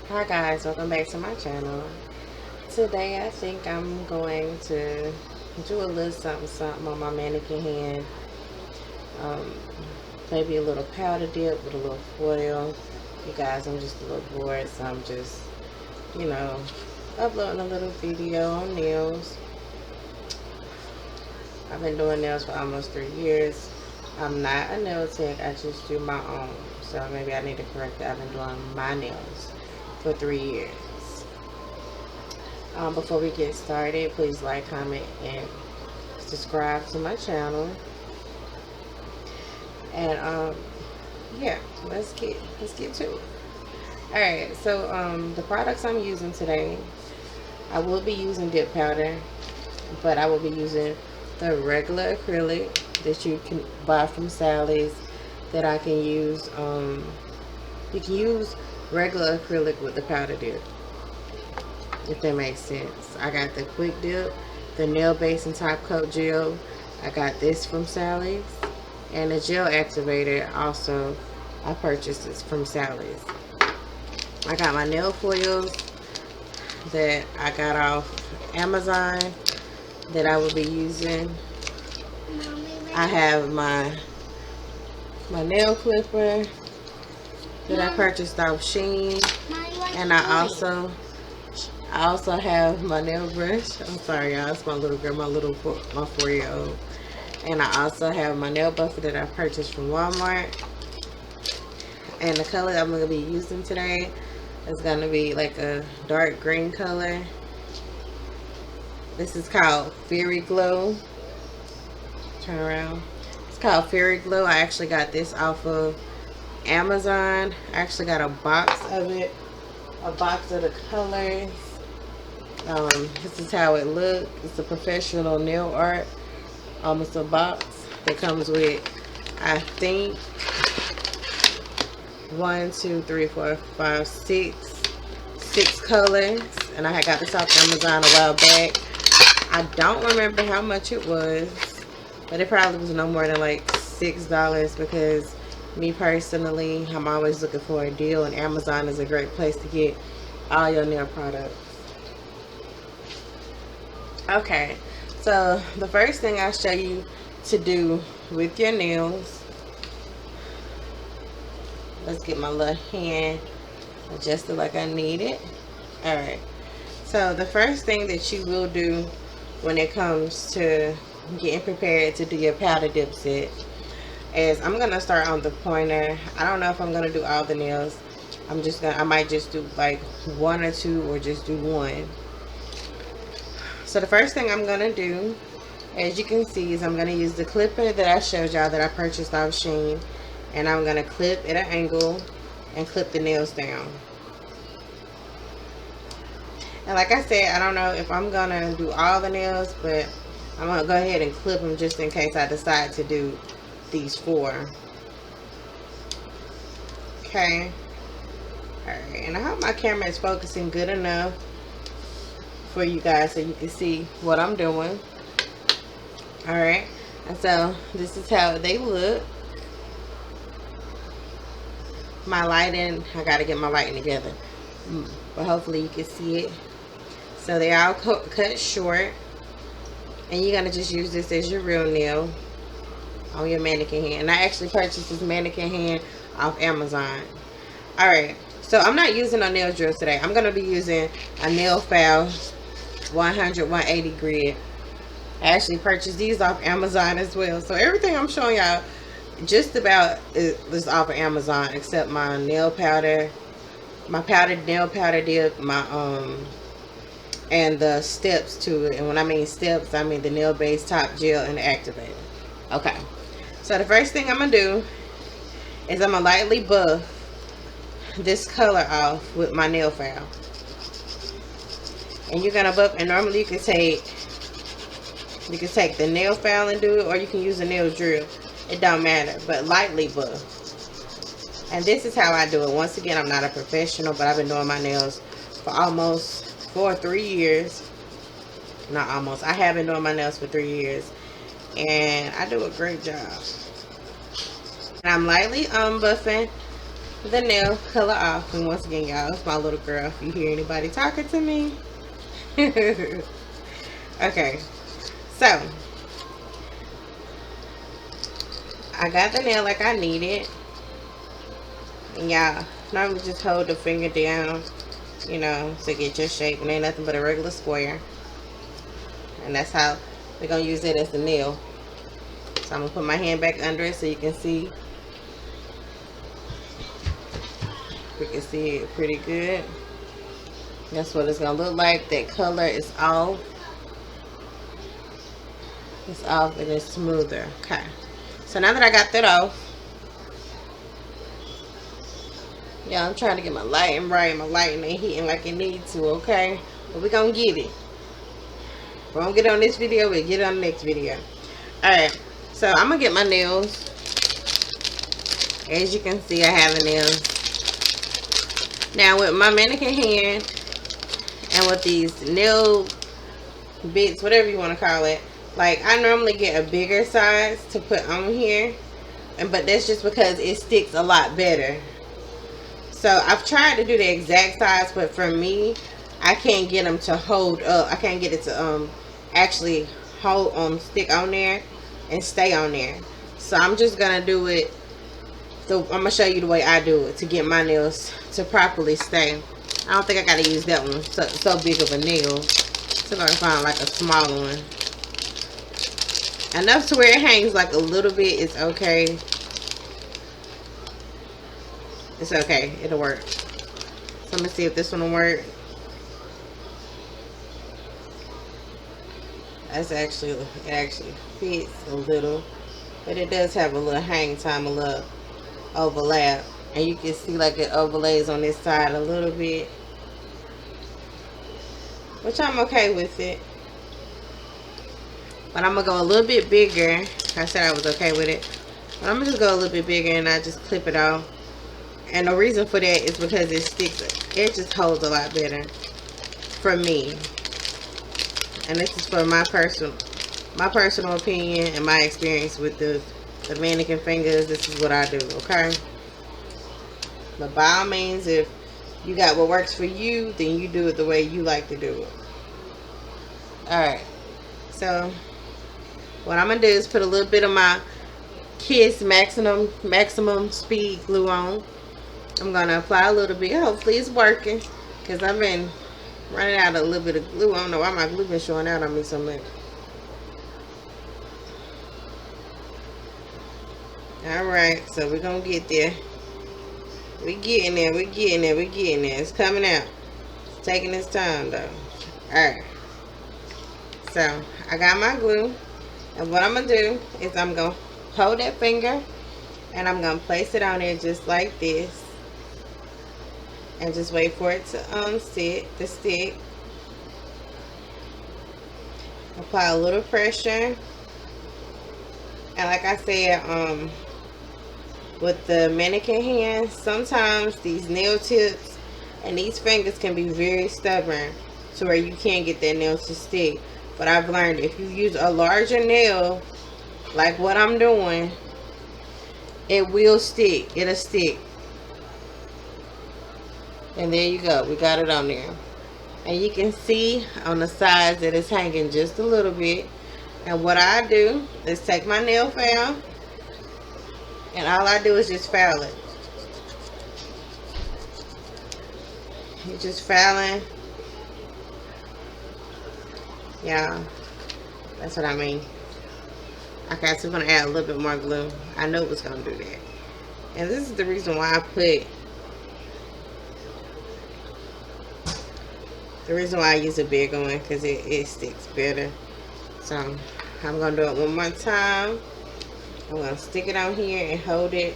Hi guys, welcome back to my channel. Today I think I'm going to do a little something on my mannequin hand. Um, Maybe a little powder dip with a little foil. You guys, I'm just a little bored, so I'm just, you know, uploading a little video on nails. I've been doing nails for almost 3 years. I'm not a nail tech, I just do my own. So maybe I need to correct that. I've been doing my nails for 3 years. Before we get started, please like, comment, and subscribe to my channel. And yeah, let's get to it. All right, so the products I'm using today, I will be using dip powder, but I will be using the regular acrylic that you can buy from Sally's. That I can use. You can use regular acrylic with the powder dip, if that makes sense. I got the quick dip, the nail base and top coat gel. I got this from Sally's, and the gel activator also I purchased this from Sally's. I got my nail foils that I got off Amazon that I will be using. I have my nail clipper that I purchased off Shein, and I also have my nail brush. I'm sorry, y'all. It's my little girl, my 4-year-old. And I also have my nail buffer that I purchased from Walmart. And the color I'm going to be using today is going to be like a dark green color. This is called Fairy Glow. Turn around. It's called Fairy Glow. I actually got this off of Amazon. I actually got a box of it. A box of the colors. This is how it looks. It's a professional nail art. It's a box that comes with, I think, 1, 2, 3, 4, 5, 6 colors. And I had got this off Amazon a while back. I don't remember how much it was, but it probably was no more than like $6, because me personally, I'm always looking for a deal, and Amazon is a great place to get all your nail products. Okay, so the first thing I'll show you to do with your nails, let's get my little hand adjusted like I need it. Alright, so the first thing that you will do when it comes to getting prepared to do your powder dip set is, I'm gonna start on the pointer. I don't know if I'm gonna do all the nails. I might just do like 1 or 2, or just do 1. So the first thing I'm gonna do, as you can see, is I'm gonna use the clipper that I showed y'all that I purchased off Shein, and I'm gonna clip at an angle and clip the nails down. And like I said, I don't know if I'm gonna do all the nails, but I'm gonna go ahead and clip them just in case I decide to do these 4. Okay. Alright, and I hope my camera is focusing good enough for you guys so you can see what I'm doing. Alright, and so this is how they look. My lighting, I gotta get my lighting together, but hopefully you can see it. So they all cut short, and you're gonna just use this as your real nail on your mannequin hand. And I actually purchased this mannequin hand off Amazon. Alright, so I'm not using a nail drill today. I'm gonna be using a nail file 100/180 grid. I actually purchased these off Amazon as well. So everything I'm showing y'all just about is off of Amazon, except my nail powder, my nail powder dip, my and the steps to it. And when I mean steps, I mean the nail base, top gel, and the activator. Okay, so the first thing I'm gonna do is I'm gonna lightly buff this color off with my nail file. And you're gonna buff, and normally you can take the nail file and do it, or you can use a nail drill. It don't matter, but lightly buff. And this is how I do it. Once again, I'm not a professional, but I've been doing my nails for 3 years. Not almost. I have been doing my nails for 3 years, and I do a great job. And I'm lightly buffing the nail color off. And once again, y'all, it's my little girl. If you hear anybody talking to me. Okay, so I got the nail like I need it. And y'all, normally just hold the finger down, you know, to get your shape. And ain't nothing but a regular square. And that's how we're going to use it as the nail. So I'm going to put my hand back under it so you can see. We can see it pretty good. That's what it's going to look like. That color is off. It's off and it's smoother. Okay. So now that I got that off, yeah, I'm trying to get my lighting right. My lighting ain't hitting like it needs to, okay? But we're going to get it. We won't get on this video, we'll get it on the next video. Alright, so I'm going to get my nails. As you can see, I have the nails. Now with my mannequin hand and with these nail bits, whatever you want to call it, like I normally get a bigger size to put on here, but that's just because it sticks a lot better. So I've tried to do the exact size, but for me, I can't get them to hold up. I can't get it to actually hold stick on there and stay on there. So I'm just gonna do it. So I'm gonna show you the way I do it to get my nails to properly stay. I don't think I gotta use that one so big of a nail. So I can find like a smaller one. Enough to where it hangs like a little bit is okay. It's okay. It'll work. So I'm gonna see if this one will work. It actually fits a little, but it does have a little hang time, a little overlap, and you can see like it overlays on this side a little bit, which I'm okay with it. But I'm gonna go a little bit bigger. I said I was okay with it, but I'm gonna just go a little bit bigger and I just clip it off. And the reason for that is because it sticks, it just holds a lot better for me. And this is for my personal opinion and my experience with the mannequin fingers. This is what I do, okay? But by all means, if you got what works for you, then you do it the way you like to do it. Alright, so what I'm going to do is put a little bit of my Kiss maximum speed glue on. I'm going to apply a little bit. Hopefully it's working, because I've been running out of a little bit of glue. I don't know why my glue been showing out on me so much. Alright, so we're going to get there. We're getting there. It's coming out. It's taking its time though. Alright. So, I got my glue. And what I'm going to do is I'm going to hold that finger and I'm going to place it on there just like this. And just wait for it to stick. Apply a little pressure. And like I said, with the mannequin hands, sometimes these nail tips and these fingers can be very stubborn to where you can't get that nail to stick. But I've learned if you use a larger nail, like what I'm doing, it will stick. It'll stick. And there you go. We got it on there. And you can see on the sides that it's hanging just a little bit. And what I do is take my nail file. And all I do is just file it. You're just filing. Yeah. That's what I mean. Okay, so I'm going to add a little bit more glue. I know it was going to do that. And this is the reason why I put... The reason why I use a bigger one, because it sticks better. So I'm going to do it one more time. I'm going to stick it on here and hold it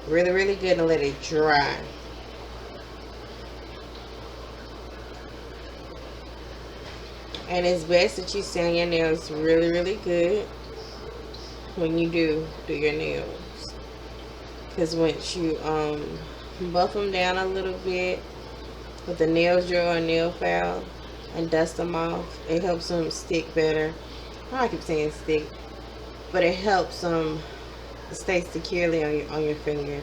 really, really good and let it dry. And it's best that you seal your nails really, really good when you do your nails. Because once you buff them down a little bit with the nail drill or nail file and dust them off, it helps them stick better. I keep saying stick, but it helps them stay securely on your finger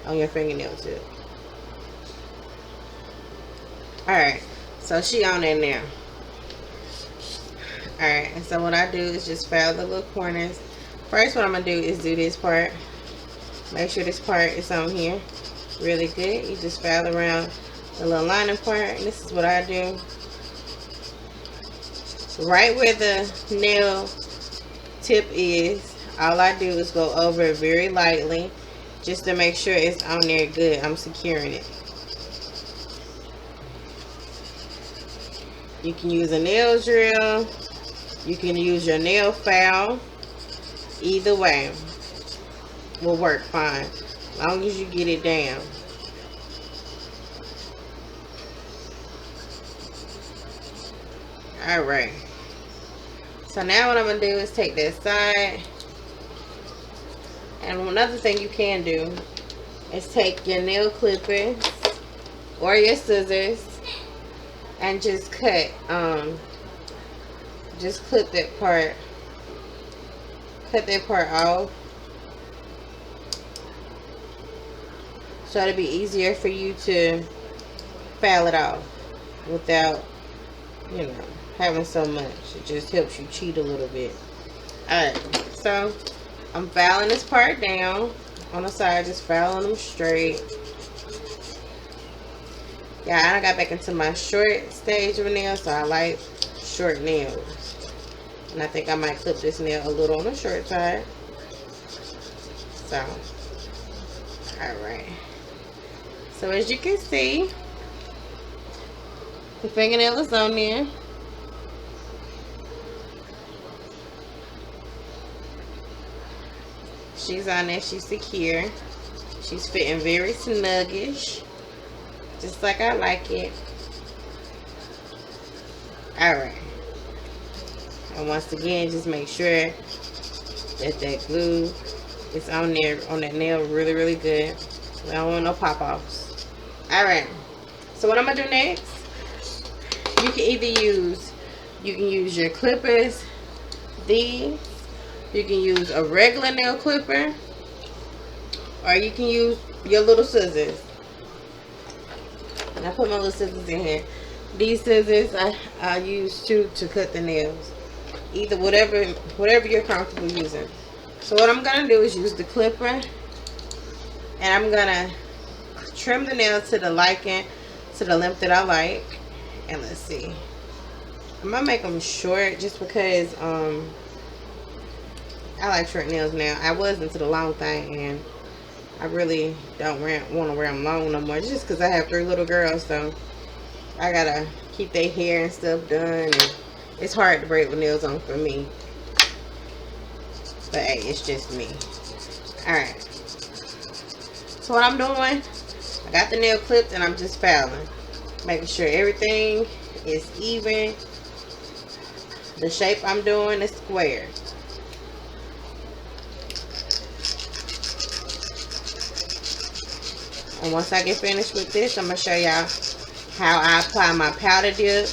on your fingernail tip. Alright, so she on there now. Alright, and so what I do is just file the little corners. First, what I'm going to do is do this part. Make sure this part is on here really good. You just file around the little lining part. And this is what I do. Right where the nail tip is, all I do is go over it very lightly just to make sure it's on there good. I'm securing it. You can use a nail drill. You can use your nail file. Either way will work fine, as long as you get it down. Alright. So now what I'm going to do is take that side. And another thing you can do is take your nail clippers or your scissors and just cut, just clip that part. Cut that part off. So it'll be easier for you to file it off without, you know, having so much. It just helps you cheat a little bit. Alright, so I'm filing this part down on the side, just filing them straight. Yeah, I got back into my short stage of nails, so I like short nails. And I think I might clip this nail a little on the short side. So, alright. So as you can see, the fingernail is on there. She's on there, she's secure. She's fitting very snuggish, just like I like it. Alright. And once again, just make sure that that glue is on there, on that nail really, really good. We don't want no pop-offs. Alright. So what I'm going to do next, you can either use, your clippers, these. You can use a regular nail clipper, or you can use your little scissors. And I put my little scissors in here. These scissors I use to cut the nails. Either whatever you're comfortable using. So what I'm gonna do is use the clipper, and I'm gonna trim the nail to the liking, to the length that I like. And let's see. I'm gonna make them short just because I like short nails now. I was into the long thing, and I really don't want to wear them long no more. Just because I have 3 little girls, so I gotta keep their hair and stuff done. And it's hard to braid with nails on for me. But hey, it's just me. Alright. So what I'm doing, I got the nail clipped and I'm just filing. Making sure everything is even. The shape I'm doing is square. And once I get finished with this, I'm going to show y'all how I apply my powder dip.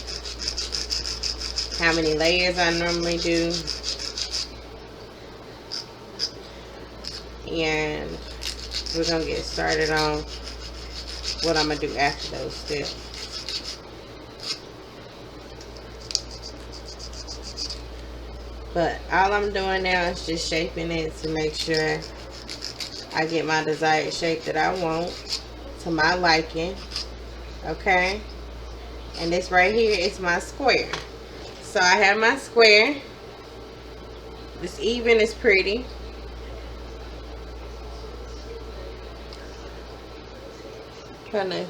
How many layers I normally do. And we're going to get started on what I'm going to do after those steps. But all I'm doing now is just shaping it to make sure I get my desired shape that I want to my liking. Okay. And this right here is my square. So I have my square. It's even, it's pretty. Trying to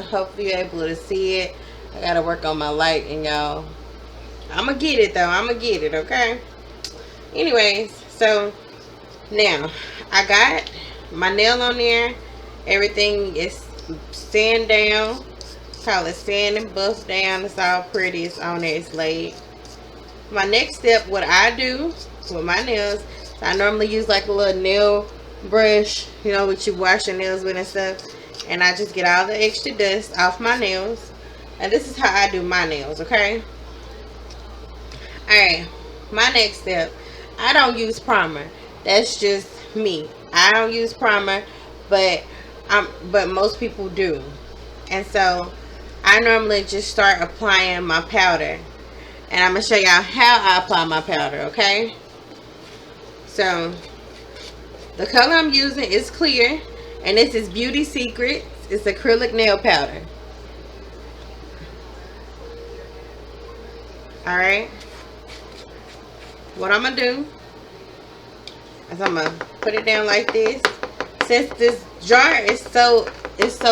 hopefully you're able to see it. I gotta work on my lighting, y'all. I'm gonna get it though. I'm gonna get it, okay? Anyways, so now I got my nail on there. Everything is sand down. Call it sand and buff down. It's all pretty. It's on there. It's laid. My next step, what I do with my nails, I normally use like a little nail brush, you know, what you wash your nails with and stuff. And I just get all the extra dust off my nails. And this is how I do my nails, okay? Alright, my next step, I don't use primer. That's just me. I don't use primer, but but most people do. And so I normally just start applying my powder. And I'm going to show y'all how I apply my powder, okay? So the color I'm using is clear. And this is Beauty Secrets. It's acrylic nail powder. Alright. What I'm going to do is I'm going to put it down like this. Since this jar is so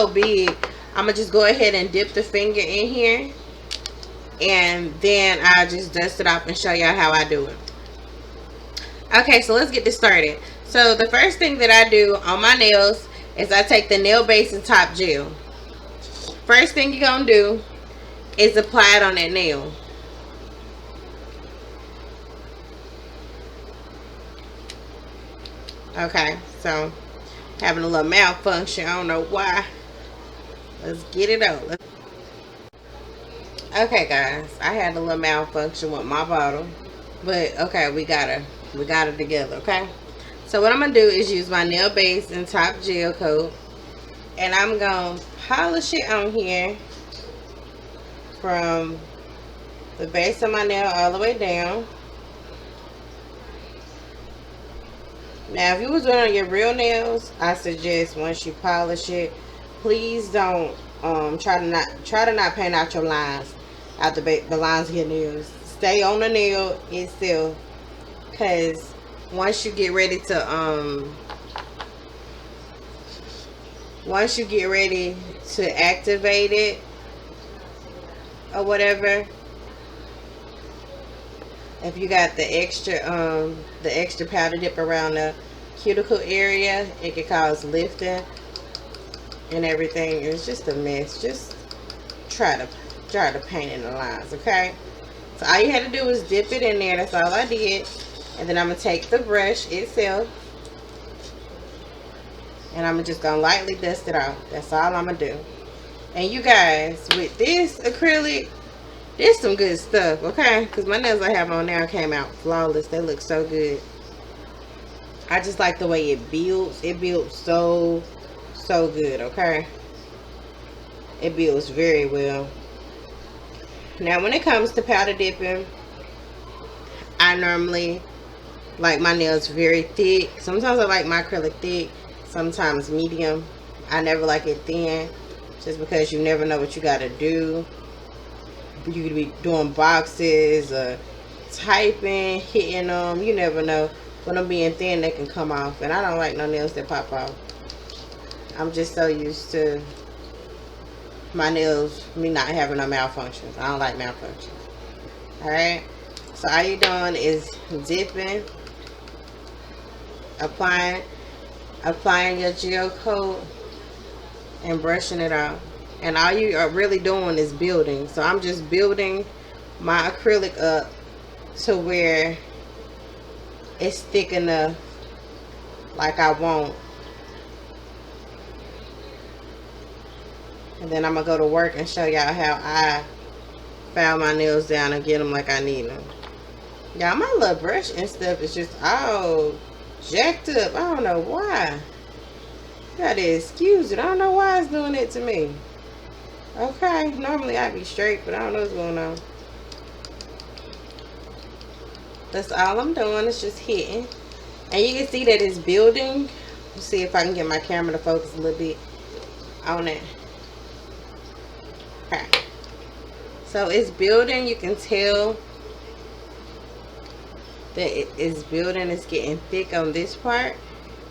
big, I'm going to just go ahead and dip the finger in here. And then I'll just dust it off and show y'all how I do it. Okay, so let's get this started. So the first thing that I do on my nails is I take the nail base and top gel. First thing you're going to do is apply it on that nail. Okay, so having a little malfunction. I don't know why. Let's get it out. Okay, guys, I had a little malfunction with my bottle, but okay, we got it together. Okay, so what I'm gonna do is use my nail base and top gel coat, and I'm gonna polish it on here from the base of my nail all the way down. Now, if you was doing it on your real nails, I suggest once you polish it, please don't try to not paint out your lines, out the lines of your nails. Stay on the nail itself, cause once you get ready to activate it or whatever, if you got the extra powder dip around the cuticle area, it can cause lifting and everything. It's just a mess. Just try to paint in the lines, okay? So all you had to do was dip it in there. That's all I did. And then I'm gonna take the brush itself, and I'm just gonna lightly dust it off. That's all I'm gonna do. And you guys, with this acrylic, this some good stuff, okay? Because my nails I have on now came out flawless. They look so good. I just like the way it builds. It builds so good, okay? It builds very well. Now, when it comes to powder dipping, I normally like my nails very thick. Sometimes I like my acrylic thick, sometimes medium. I never like it thin, just because you never know what you got to do. You could be doing boxes or typing, hitting them. You never know. When I'm being thin, they can come off. And I don't like no nails that pop off. I'm just so used to my nails, me not having no malfunctions. I don't like malfunctions. Alright? So all you're doing is dipping, applying your gel coat, and brushing it out. And all you are really doing is building. So I'm just building my acrylic up to where it's thick enough like I want. And then I'm going to go to work and show y'all how I file my nails down and get them like I need them. Y'all, my little brush and stuff is just all jacked up. I don't know why. You gotta excuse it. I don't know why it's doing it to me. Okay, normally I'd be straight, but I don't know what's going on. That's all I'm doing, is just hitting. And you can see that it's building. Let's see if I can get my camera to focus a little bit on it. Okay. So it's building. You can tell that it is building. It's getting thick on this part.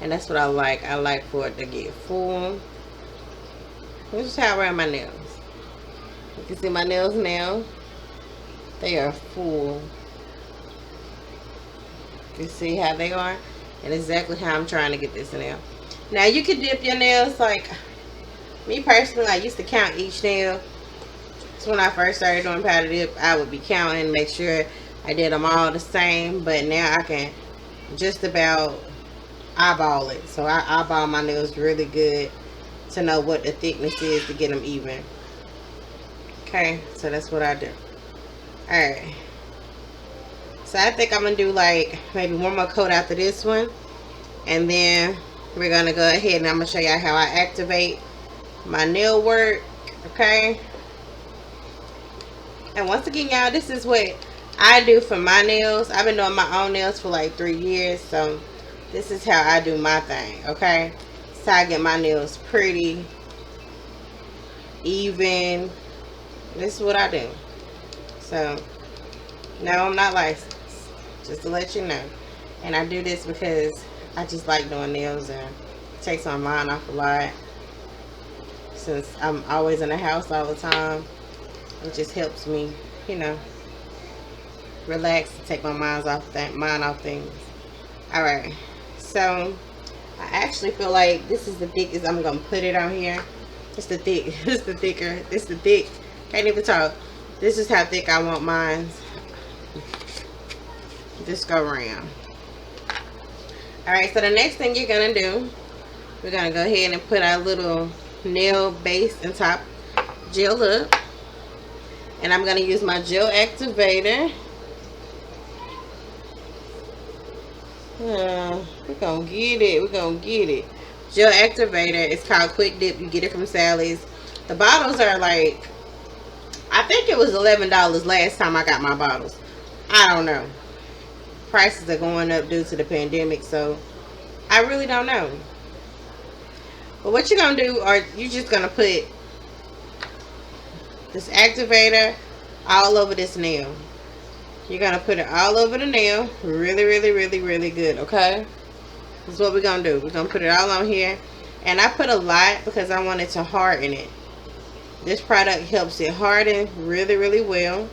And that's what I like. I like for it to get full. This is how I wear my nails. You can see my nails now. They are full. You see how they are? And exactly how I'm trying to get this nail. Now you can dip your nails. Like me personally, I used to count each nail. So when I first started doing powder dip, I would be counting, make sure I did them all the same. But now I can just about eyeball it. So I eyeball my nails really good to know what the thickness is to get them even. Okay, so that's what I do. Alright. So I think I'm going to do like maybe one more coat after this one. And then we're gonna go ahead and I'm gonna show y'all how I activate my nail work. Okay. And once again, y'all, this is what I do for my nails. I've been doing my own nails for like 3 years, so this is how I do my thing. Okay. So I get my nails pretty, even. This is what I do. So, no, I'm not licensed, just to let you know. And I do this because I just like doing nails, and it takes my mind off a lot. Since I'm always in the house all the time, it just helps me, you know, relax and take my mind off things. Alright, so I actually feel like this is the thickest I'm gonna put it on here. It's the thick, it's the thicker, it's the thick. Can't even talk. This is how thick I want mine. Just go around. Alright, so the next thing you're gonna do, we're gonna go ahead and put our little nail base and top gel up. And I'm gonna use my gel activator. We're gonna get it. We're gonna get it. Gel activator. It's called Quick Dip. You get it from Sally's. The bottles are like, I think it was $11 last time I got my bottles. I don't know. Prices are going up due to the pandemic, so I really don't know. But what you're gonna do, or you're just gonna put this activator all over this nail. You're gonna put it all over the nail, really, really, really, really good. Okay, this is what we're gonna do. We're gonna put it all on here, and I put a lot because I wanted to harden it. This product helps it harden really, really well.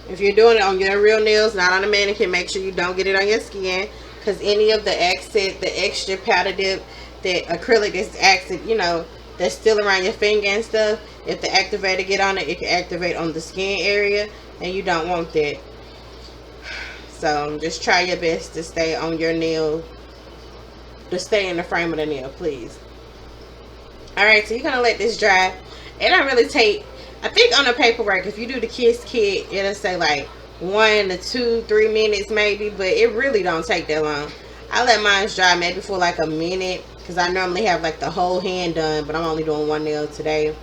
If you're doing it on your real nails, not on a mannequin, make sure you don't get it on your skin, because any of the accent, the extra powder dip, that acrylic is acid, you know, that's still around your finger and stuff. If the activator get on it, it can activate on the skin area, and you don't want that. So just try your best to stay on your nail, to stay in the frame of the nail, please. Alright, so you're gonna let this dry. It don't really take, I think on the paperwork, if you do the Kiss kit, it'll say like 1 to 2, 3 minutes maybe, but it really don't take that long. I let mine dry maybe for like a minute, because I normally have like the whole hand done, but I'm only doing one nail today.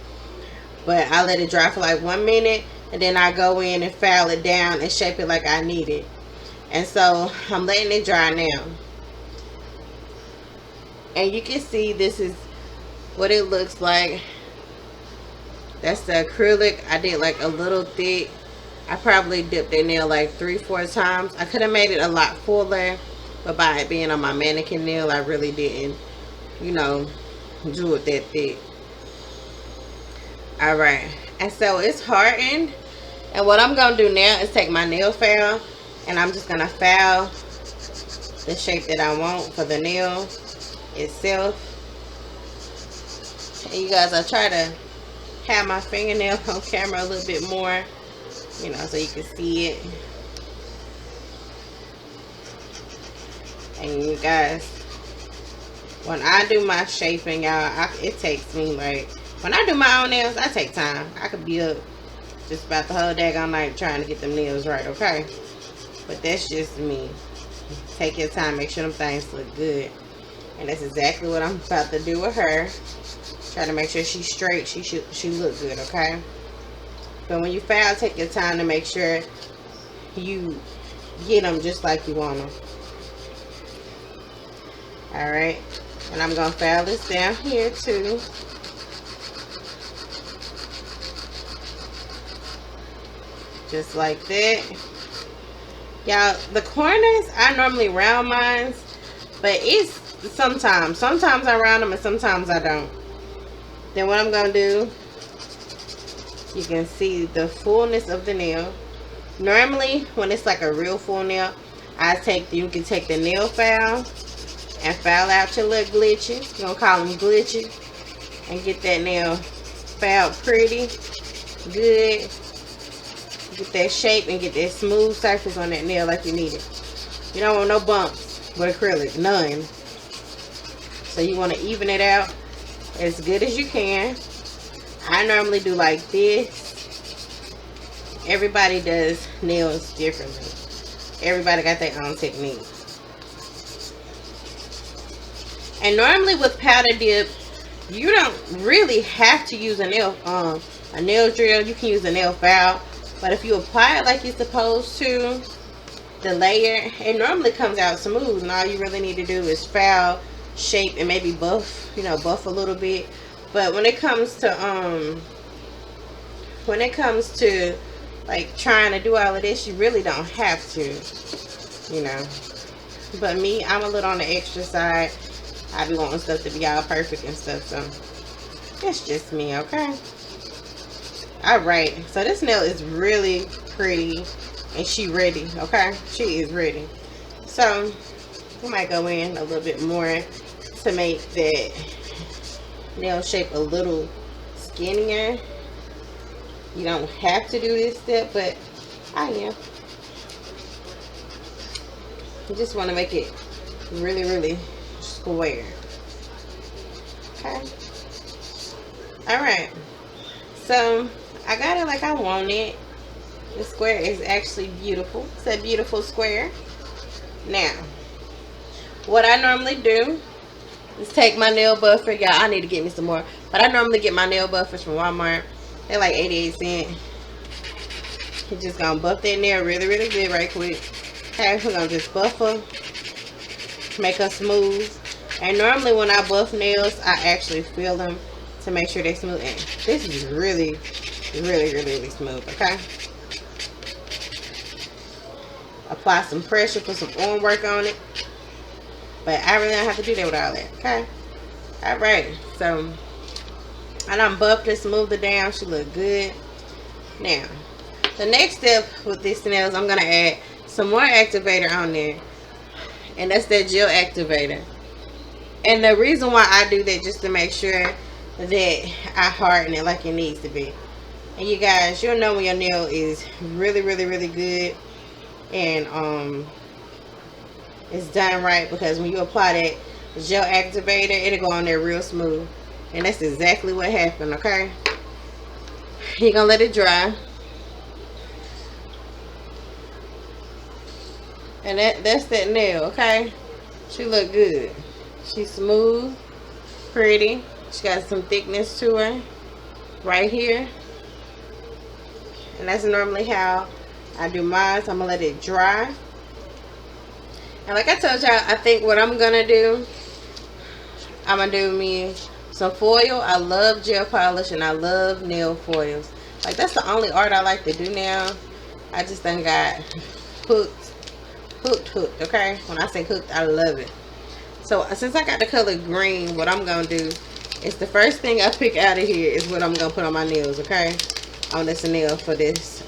But I let it dry for like 1 minute, and then I go in and file it down and shape it like I need it. And so I'm letting it dry now, and you can see this is what it looks like. That's the acrylic. I did like a little thick. I probably dipped that nail like 3-4 times. I could have made it a lot fuller, but by it being on my mannequin nail, I really didn't, you know, do it that thick. Alright, and so it's hardened, and what I'm gonna do now is take my nail file, and I'm just gonna file the shape that I want for the nail itself. And you guys, I try to have my fingernail on camera a little bit more, you know, so you can see it. And you guys, when I do my shaping, y'all, it takes me like, when I do my own nails, I take time. I could be up just about the whole daggone night trying to get them nails right, okay? But that's just me. Take your time, make sure them things look good. And that's exactly what I'm about to do with her. Try to make sure she's straight. She look good, okay? But when you file, take your time to make sure you get them just like you want them. Alright. And I'm going to file this down here too. Just like that. Y'all, the corners, I normally round mine, but it's sometimes I round them and sometimes I don't. Then what I'm going to do, you can see the fullness of the nail. Normally, when it's like a real full nail, you can take the nail file and file out your little glitches. You're going to call them glitches. And get that nail filed pretty, good. Get that shape and get that smooth surface on that nail like you need it. You don't want no bumps with acrylic, none. So you want to even it out as good as you can. I normally do like this. Everybody does nails differently. Everybody got their own technique. And normally with powder dip, you don't really have to use a nail drill. You can use a nail file. But if you apply it like you're supposed to, the layer, it normally comes out smooth, and all you really need to do is file, shape, and maybe buff, buff a little bit. But when it comes to like trying to do all of this, you really don't have to, but me, I'm a little on the extra side. I be wanting stuff to be all perfect and stuff, so that's just me. Okay, all right, so this nail is really pretty, and she ready. Okay, she is ready. So I might go in a little bit more to make that nail shape a little skinnier. You don't have to do this step, but I am. I just want to make it really, really square. Okay. Alright. So I got it like I want it. The square is actually beautiful. It's a beautiful square. Now, what I normally do is take my nail buffer. Y'all, I need to get me some more. But I normally get my nail buffers from Walmart. They're like 88 cents. You're just gonna buff that nail really, really good right quick. Okay, we're gonna just buff her, make her smooth. And normally when I buff nails, I actually feel them to make sure they're smooth. And this is really, really, really, really smooth. Okay. Apply some pressure, put some arm work on it. But I really don't have to do that with all that. Okay. All right. So I done buffed her, smoothed her down. She look good. Now, the next step with this nail is I'm gonna add some more activator on there, and that's that gel activator. And the reason why I do that, just to make sure that I harden it like it needs to be. And you guys, you'll know when your nail is really, really, really good and it's done right, because when you apply that gel activator, it'll go on there real smooth. And that's exactly what happened. Okay, you're gonna let it dry. And that's that nail. Okay, she look good. She's smooth, pretty. She got some thickness to her right here. And that's normally how I do mine. So I'm gonna let it dry. And like I told y'all, I think what I'm gonna do, I'm gonna do me some foil. I love gel polish and I love nail foils. Like, that's the only art I like to do now. I just done got hooked. Okay, when I say hooked, I love it. So since I got the color green, what I'm gonna do is the first thing I pick out of here is what I'm gonna put on my nails. Okay, on this nail for this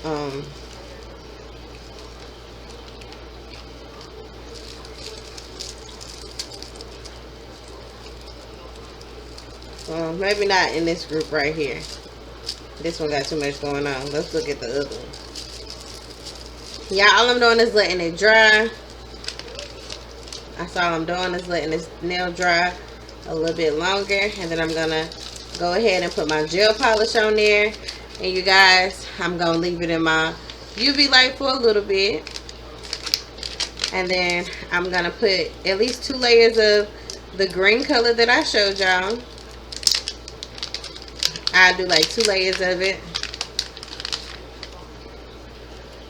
maybe not in this group right here. This one got too much going on. Let's look at the other one. Yeah, all I'm doing is letting it dry. That's all I'm doing, is letting this nail dry a little bit longer. And then I'm gonna go ahead and put my gel polish on there. And you guys, I'm gonna leave it in my UV light for a little bit. And then I'm gonna put at least 2 layers of the green color that I showed y'all. I'll do like 2 layers of it.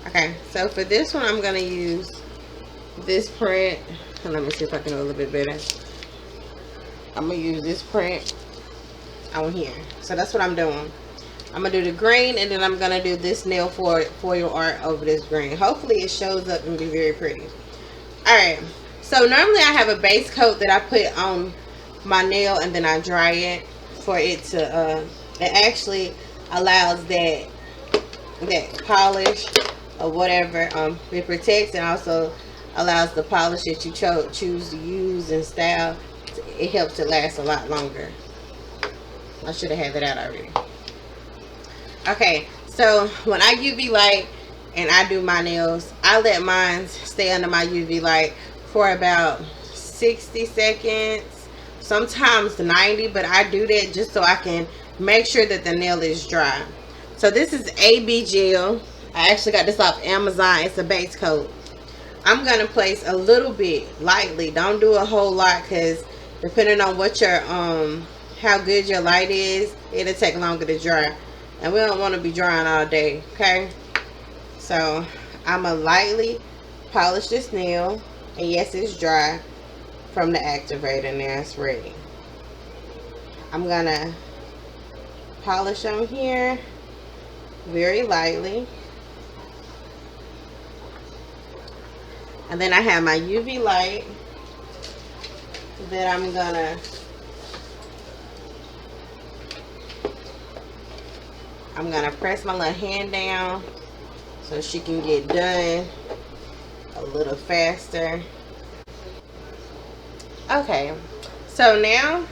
Okay, so for this one, I'm gonna use this print. And let me see if I can do a little bit better. I'm gonna use this print on here. So that's what I'm doing. I'm gonna do the green, and then I'm gonna do this nail foil art over this green. Hopefully it shows up and be very pretty. Alright, so normally I have a base coat that I put on my nail and then I dry it for it to it actually allows that polish or whatever, it protects and also allows the polish that you choose to use and style. It helps it last a lot longer. I should have had that out already. Okay, so when I UV light and I do my nails, I let mine stay under my UV light for about 60 seconds, sometimes 90, but I do that just so I can make sure that the nail is dry. So this is AB gel. I actually got this off Amazon. It's a base coat. I'm gonna place a little bit lightly. Don't do a whole lot, because Depending on what your how good your light is, it'll take longer to dry. And we don't want to be drying all day, okay? So I'ma lightly polish this nail. And yes, it's dry from the activator. Now it's ready. I'm gonna polish on here very lightly. And then I have my UV light that I'm gonna press my little hand down so she can get done a little faster. Okay, so now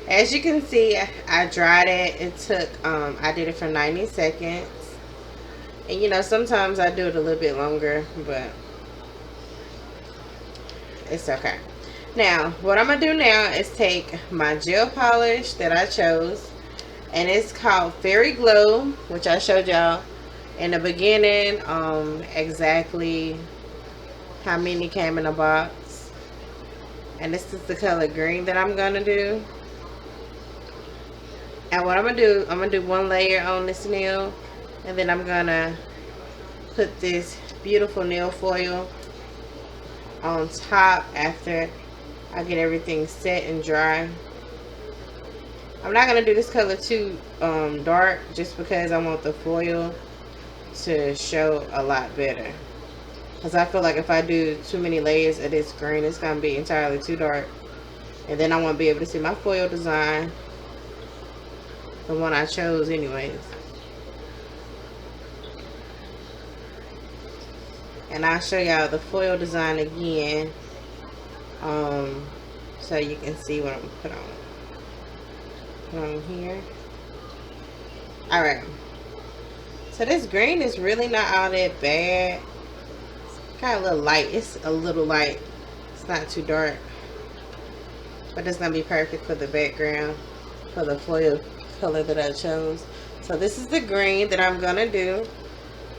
as you can see, I dried it. It took I did it for 90 seconds, and you know, sometimes I do it a little bit longer, but it's okay. Now what I'm gonna do now is take my gel polish that I chose, and it's called Fairy Glow, which I showed y'all in the beginning, exactly how many came in a box. And this is the color green that I'm gonna do. And what I'm gonna do one layer on this nail, and then I'm gonna put this beautiful nail foil on top after I get everything set and dry. I'm not gonna do this color too dark, just because I want the foil to show a lot better. Because I feel like if I do too many layers of this green, it's gonna be entirely too dark, and then I won't be able to see my foil design, the one I chose anyways. And I'll show y'all the foil design again, so you can see what I'm gonna put on here. All right, so this green is really not all that bad. It's kind of a little light. It's a little light. It's not too dark, but it's gonna be perfect for the background, for the foil color that I chose. So this is the green that I'm gonna do,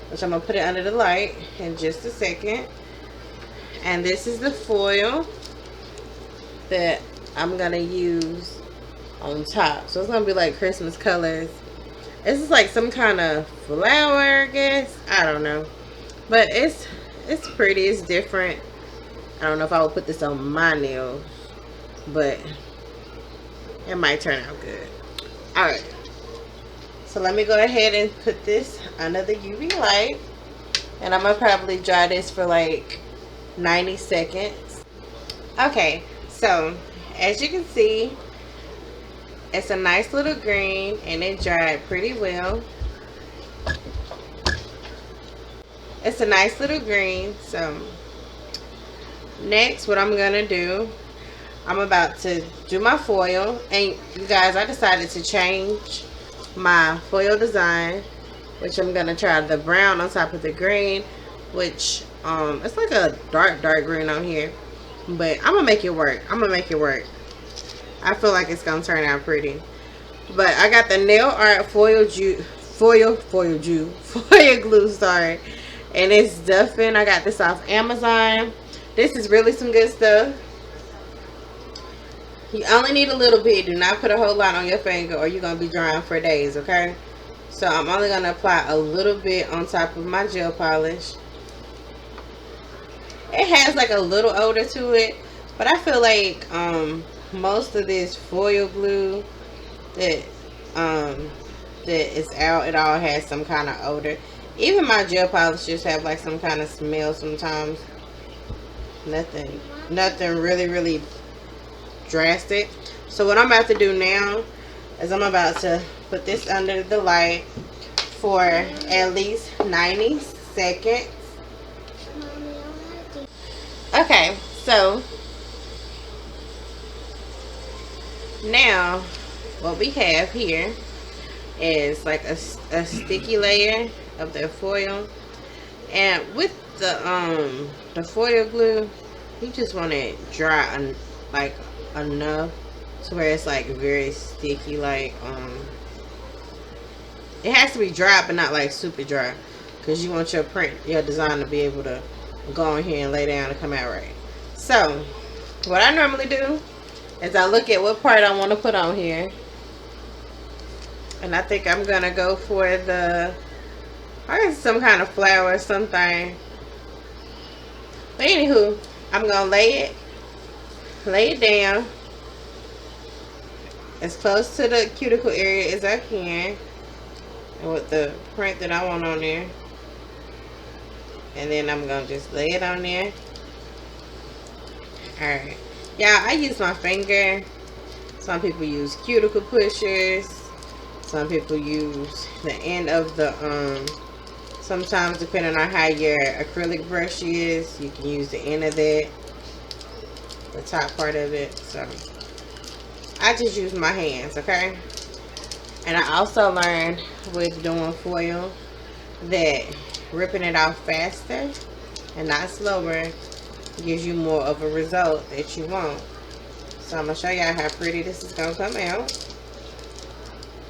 which I'm gonna put it under the light in just a second. And this is the foil that I'm gonna use on top. So it's gonna be like Christmas colors. This is like some kind of flower, I guess. I don't know, but it's pretty. It's different. I don't know if I would put this on my nails, but it might turn out good. All right, so let me go ahead and put this under the UV light, and I'm gonna probably dry this for like 90 seconds. Okay, so as you can see, it's a nice little green, and it dried pretty well. It's a nice little green. So next, what I'm gonna do, I'm about to do my foil. And you guys, I decided to change my foil design, which I'm gonna try the brown on top of the green, which it's like a dark green on here, but I'm gonna make it work. I feel like it's gonna turn out pretty. But I got the Nail Art foil glue, sorry, and it's Duffin. I got this off Amazon. This is really some good stuff. You only need a little bit. Do not put a whole lot on your finger, or you're gonna be drying for days, okay? So I'm only gonna apply a little bit on top of my gel polish. It has like a little odor to it, but I feel like most of this foil glue that is out, it all has some kind of odor. Even my gel polishes have like some kind of smell sometimes. Nothing really drastic. So what I'm about to do now is I'm about to put this under the light for at least 90 seconds. Okay, so now what we have here is like a sticky layer of the foil, and with the foil glue, you just want it dry like enough to where it's like very sticky. Like it has to be dry, but not like super dry, because you want your design to be able to go in here and lay down and come out right. So what I normally do as I look at what part I want to put on here. And I think I'm going to go for the, I guess some kind of flower or something. But anywho, I'm going to lay it down as close to the cuticle area as I can. And with the print that I want on there. And then I'm going to just lay it on there. Alright. Yeah, I use my finger. Some people use cuticle pushers. Some people use the end of the, sometimes depending on how your acrylic brush is, you can use the end of that. The top part of it. So, I just use my hands, okay? And I also learned with doing foil that ripping it off faster and not slower gives you more of a result that you want. So I'm going to show y'all how pretty this is going to come out.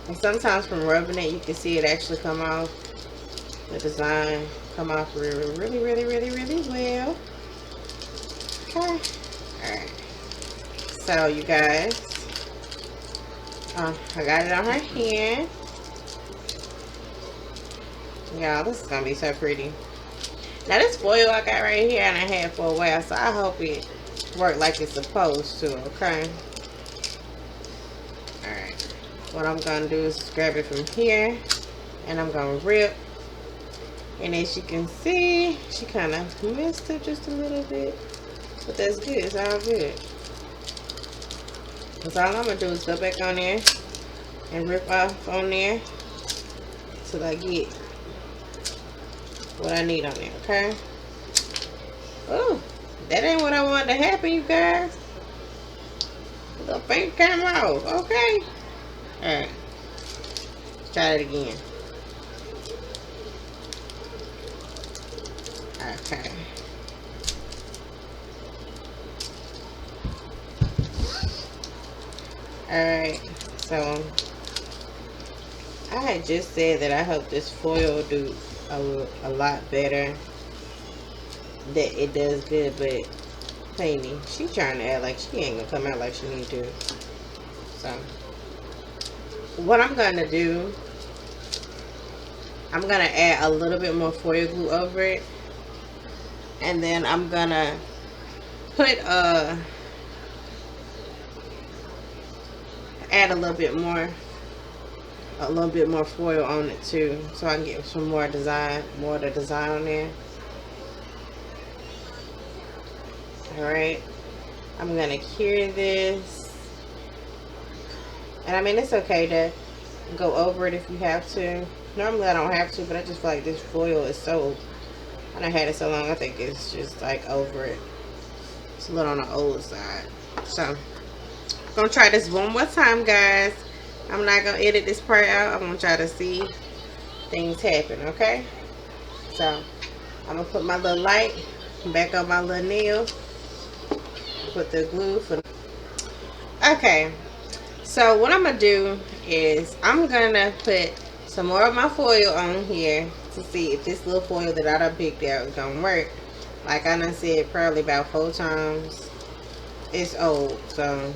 And sometimes from rubbing it, you can see it actually come off. The design come off really well. Okay. Alright. So you guys, I got it on her hand. Y'all, this is going to be so pretty. Now this foil I got right here and I had for a while, so I hope it worked like it's supposed to, okay? Alright. What I'm going to do is grab it from here and I'm going to rip. And as you can see, she kind of messed up just a little bit. But that's good. It's all good. Because all I'm going to do is go back on there and rip off on there till I get what I need on there, okay? Oh, that ain't what I wanted to happen, you guys. The paint came off, okay? Alright. Let's try it again. Okay. Alright, so I had just said that I hope this foil will do a lot better. That it does good, but Penny, she trying to act like she ain't gonna come out like she need to. So what I'm gonna do, I'm gonna add a little bit more foil glue over it, and then I'm gonna put add a little bit more foil on it too, so I can get some more of the design on there. Alright, I'm gonna cure this, and I mean it's okay to go over it if you have to. Normally I don't have to, but I just feel like this foil is so, I done had it so long, I think it's just like over it. It's a little on the old side. So I'm gonna try this one more time, guys. I'm not gonna edit this part out. I'm gonna try to see things happen, okay? So I'm gonna put my little light back on my little nail. Put the glue for. Okay, so what I'm gonna do is I'm gonna put some more of my foil on here to see if this little foil that I done picked out is gonna work. Like I done said probably about 4 times. It's old, so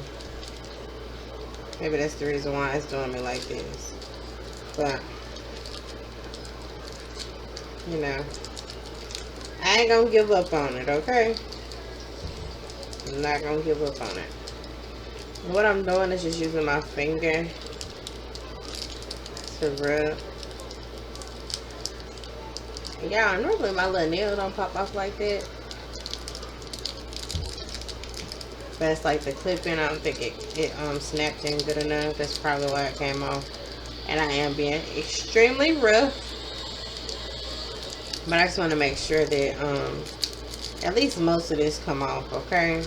maybe that's the reason why it's doing me like this. But you know, I ain't gonna give up on it, okay? I'm not gonna give up on it. What I'm doing is just using my finger to rub. Y'all, normally my little nail don't pop off like that. But it's like the clipping, I don't think it snapped in good enough. That's probably why it came off. And I am being extremely rough. But I just want to make sure that at least most of this come off, okay?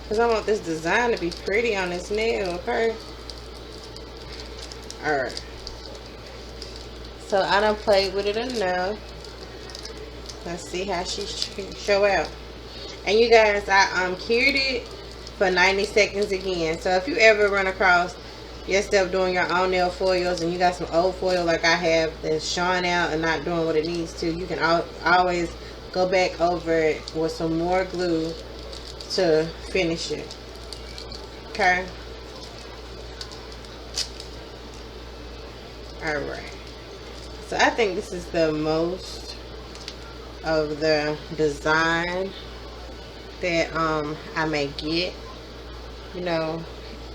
Because I want this design to be pretty on this nail, okay? Alright. So I done played with it enough. Let's see how she show out. And you guys, I cured it for 90 seconds again. So if you ever run across yourself doing your own nail foils and you got some old foil like I have that's showing out and not doing what it needs to, you can always go back over it with some more glue to finish it. Okay. Alright. So I think this is the most of the design that I may get. You know,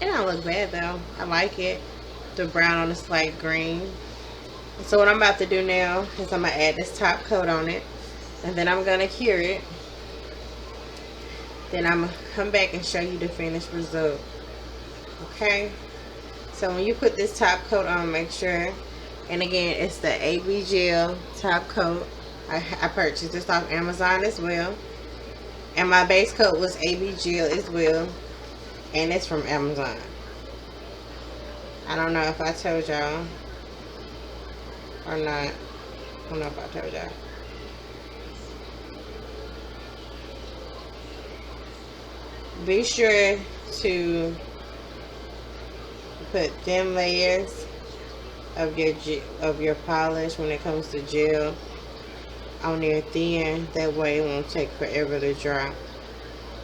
it don't look bad though. I like it. The brown on the slight green. So what I'm about to do now is I'm going to add this top coat on it. And then I'm going to cure it. Then I'm going to come back and show you the finished result. Okay? So when you put this top coat on, make sure. And again, it's the AB Gel top coat. I purchased this off Amazon as well. And my base coat was AB Gel as well. And it's from Amazon. I don't know if I told y'all or not. I don't know if I told y'all. Be sure to put thin layers of your polish when it comes to gel on there thin. That way it won't take forever to dry.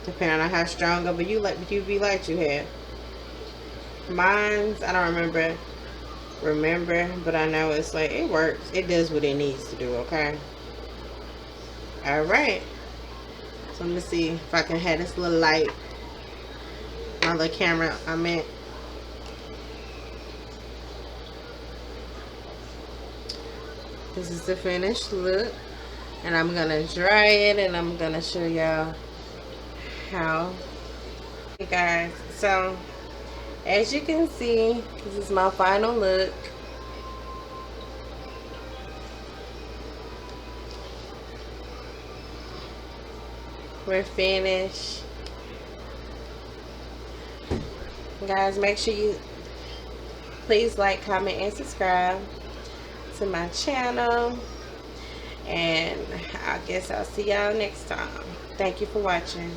Depending on how strong of a UV light you have. Mine's, I don't remember, but I know it's like, it works. It does what it needs to do, okay? Alright. So let me see if I can have this little light. My little camera, I meant. This is the finished look. And I'm going to dry it and I'm going to show y'all how. Hey guys, so as you can see, this is my final look. We're finished. Guys, make sure you please like, comment, and subscribe to my channel. And I guess I'll see y'all next time. Thank you for watching.